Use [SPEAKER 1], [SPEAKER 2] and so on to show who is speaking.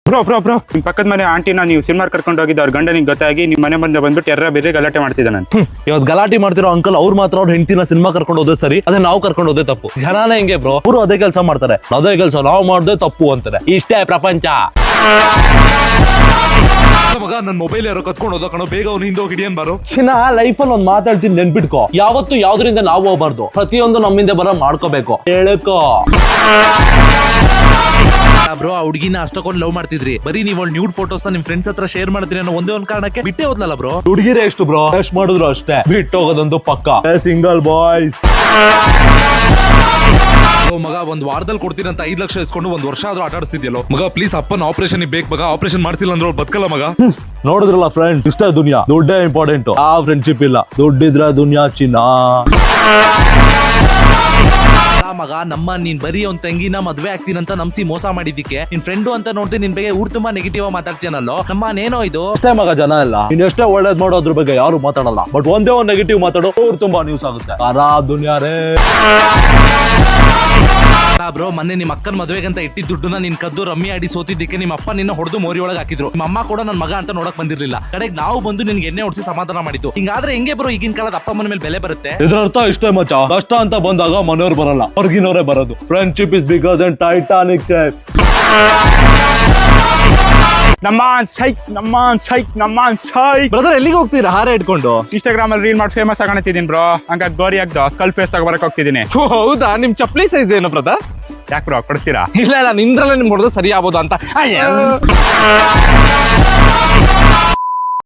[SPEAKER 1] Bro ನಿಮ್ ಪಕ್ಕದ ಮನೆ ಆಂಟಿನ ನೀವು ಸಿನಿಮಾ ಕರ್ಕೊಂಡು ಹೋಗಿದ್ದು ಅವ್ರ ಗಂಡನಿಗೆ ಗೊತ್ತಾಗಿ ನಿಮ್ ಮನೆ ಮುಂದೆ ಬಂದ್ಬಿಟ್ಟು ಎರ್ರ ಬೇರೆ ಗಲಾಟೆ ಮಾಡ್ತಿದ್ದಾನೆ.
[SPEAKER 2] ಇವತ್ತು ಗಲಾಟೆ ಮಾಡ್ತಿರೋ ಅಂಕಲ್ ಅವ್ರು ಮಾತ್ರ ಅವ್ರ ಹೆಂಡತಿನ ಸಿನಿಮಾ ಕರ್ಕೊಂಡು ಹೋದ್ರೆ ಸರಿ, ಅದೇ ನಾವು ಕರ್ಕೊಂಡು ಹೋದ್ರೆ ತಪ್ಪು. ಜನನೇ ಹಿಂಗೆ ಬ್ರೋ, ಅವರು ಅದೇ ಕೆಲಸ ಮಾಡ್ತಾರೆ, ಅದೇ ಕೆಲಸ ನಾವು ಮಾಡೋದೇ ತಪ್ಪು ಅಂತಾರೆ. ಇಷ್ಟೇ ಪ್ರಪಂಚ.
[SPEAKER 3] ಮಗ ನನ್ ಮೊಬೈಲ್ ಯಾರೋ ಕತ್ಕೊಂಡು ಹೋದ ಕಣೋ, ಬೇಗ ಅವ್ನು ಹಿಂದೆ ಹೋಗಿ ಹಿಡಿಯನ್ ಬಾರೋ.
[SPEAKER 2] ಚಿನ್ನ ಲೈಫಲ್ಲಿ ಒಂದ್ ಮಾತಾಡ್ತೀನಿ ನೆನ್ಪಿಟ್ಕೋ, ಯಾವತ್ತು ಯಾವ್ದ್ರಿಂದ ನಾವು ಹೋಗ್ಬಾರ್ದು, ಪ್ರತಿಯೊಂದು ನಮ್ಮಿಂದ ಬರೋ ಮಾಡ್ಕೋಬೇಕು. ಹೇಳಕೋ
[SPEAKER 3] ಬ್ರೋ, ಆ ಹುಡುಗಿನ ಅಷ್ಟೊಂದು ಲವ್ ಮಾಡ್ತಿದ್ರಿ, ಬರೀ ನೀವು ನ್ಯೂಡ್ ಫೋಟೋಸ್ ನಿಮ್ ಫ್ರೆಂಡ್ಸ್ ಹತ್ರ ಶೇರ್ ಮಾಡ್ತೀರಿ ಅನ್ನೋ ಒಂದೇ ಒಂದ್ ಕಾರಣಕ್ಕೆ ಬಿಟ್ಟೇ ಹೋದ್ಲಲ್ಲ ಬ್ರೋ.
[SPEAKER 2] ಹುಡುಗಿರೇ ಎಷ್ಟು ಬ್ರೋ ಎಷ್ಟು ಮಾಡಿದ್ರು ಅಷ್ಟೇ, ಬಿಟ್ಟು ಹೋಗೋದಂತೂ ಪಕ್ಕ. ಸಿಂಗಲ್ ಬಾಯ್ಸ್
[SPEAKER 3] ಮಗ ಒಂದ್ ವಾರದಲ್ಲಿ ಕೊಡ್ತೀನಿ ಅಂತ 5 ಲಕ್ಷ ಇಸ್ಕೊಂಡು 1 ವರ್ಷ ಆದ್ರೂ ಆಟ ಆಡಿಸ್ತಿದ್ಯಲ್ಲೋ ಮಗ. ಪ್ಲೀಸ್ ಅಪ್ಪನ ಆಪರೇಷನ್ ಬೇಕು ಮಗ, ಆಪರೇಷನ್ ಮಾಡ್ಸಿಲ್ಲ ಅಂದ್ರೆ ಅವ್ರು ಬದುಕಲ್ಲ ಮಗ.
[SPEAKER 2] ನೋಡಿದ್ರಲ್ಲ ಫ್ರೆಂಡ್, ಇಷ್ಟ ದುನಿಯಾ, ದುಡ್ಡೇ ಇಂಪಾರ್ಟೆಂಟ್, ಆ ಫ್ರೆಂಡ್ಶಿಪ್ ಇಲ್ಲ. ದುಡ್ಡಿದ್ರೆ ದುನಿಯಾ ಚಿನ್ನ.
[SPEAKER 3] ಮಗ ನಮ್ಮ ನೀನ್ ಬರೀ ಒಂದ್ ತಂಗಿನ ಮದ್ವೆ ಆಗ್ತೀನಿ ಅಂತ ನಂಬಿಸಿ ಮೋಸ ಮಾಡಿದ್ದಕ್ಕೆ ನಿನ್ ಫ್ರೆಂಡು ಅಂತ ನೋಡ್ತೀನಿ ನಿನ್ ಬಗ್ಗೆ ಊರ್ ತುಂಬಾ ನೆಗೆಟಿವ್ ಮಾತಾಡ್ತೀನಲ್ಲೋ. ನಮ್ಮನೇನೋ ಇದು
[SPEAKER 2] ಅಷ್ಟೇ ಮಗ, ಜನ ಇಲ್ಲ ನೀನ್ ಎಷ್ಟೇ ಒಳ್ಳೇದ್ ಮಾಡೋದ್ರ ಬಗ್ಗೆ ಯಾರು ಮಾತಾಡಲ್ಲ, ಬಟ್ ಒಂದೇ ಒಂದ್ ನೆಗೆಟಿವ್ ಮಾತಾಡೋ ಅವ್ರು ತುಂಬಾ ನ್ಯೂಸ್ ಆಗುತ್ತೆ. ಖರಾಬ್ ದುನಿಯಾ ರೇ.
[SPEAKER 3] ಬ್ರೋ, ಮೊನ್ನೆ ನಿಮ್ ಅಕ್ಕನ ಮದ್ವೆಗೆ ಅಂತ ಇಟ್ಟಿದ್ದ ದುಡ್ಡನ್ನ ನಿನ್ ಕದ್ದು ರಮ್ಮಿ ಆಡಿ ಸೋತಿದ್ದಕ್ಕೆ ನಿಮ್ಮ ಅಪ್ಪ ನಿನ್ನ ಹೊಡೆದು ಮೋರಿ ಒಳಗೆ ಹಾಕಿದ್ರು. ನಿಮ್ಮ ಅಮ್ಮ ಕೂಡ ನನ್ ಮಗ ಅಂತ ನೋಡಕ್ ಬಂದಿರ್ಲಿಲ್ಲ. ಕಡೆಗೆ ನಾವು ಬಂದು ನಿನ್ಗೆ ಎಣ್ಣೆ ಹೊಡಿಸಿ ಸಮಾಧಾನ ಮಾಡಿದ್ದು. ಹಿಂಗಾದ್ರೆ ಹೆಂಗೆ ಬ್ರೋ ಈಗಿನ ಕಾಲದ ಅಪ್ಪ ಅಮ್ಮನ ಮೇಲೆ ಬೆಲೆ ಬರುತ್ತೆ?
[SPEAKER 2] ಇದ್ರ ಅರ್ಥ ಇಷ್ಟೇ ಮಚ್ಚ, ಕಷ್ಟ ಅಂತ ಬಂದಾಗ ಮನೆಯವ್ರು ಬರಲ್ಲ, ಹೊರಗಿನವರೇ ಬರೋದು. Friendship is bigger then Titanic ship.
[SPEAKER 1] ನಮ್ಮ
[SPEAKER 2] ಬ್ರದರ್ ಎಲ್ಲಿಗೆ ಹೋಗ್ತೀರಾ ಹಾರ ಇಟ್ಕೊಂಡು?
[SPEAKER 1] ಇನ್ಸ್ಟಾಗ್ರಾಮ್ ಅಲ್ಲಿ ರೀಲ್ ಮಾಡಿ ಫೇಮಸ್ ಆಗಣತಿದ್ದೀನಿ ಬ್ರೋ. ಹಂಗ ಗೋರಿ ಆಗ್ದು ಸ್ಕಲ್ ಫೇಸ್ ತಗೋಬರಕ್ ಹೋಗ್ತಿದ್ದೀನಿ.
[SPEAKER 2] ಹೌದಾ, ನಿಮ್ ಚಪ್ಪಲಿ ಸೈಜ್ ಏನು ಬ್ರದರ್?
[SPEAKER 1] ಯಾಕೆ ಬ್ರೋ ಕೊಡಿಸ್ತೀರಾ?
[SPEAKER 2] ಇಲ್ಲ ನಿಮ್ದ್ರಲ್ಲೇ ನಿಮ್ಗೆ ಹೊಡೆದು ಸರಿ ಆಗ್ಬೋದು ಅಂತ.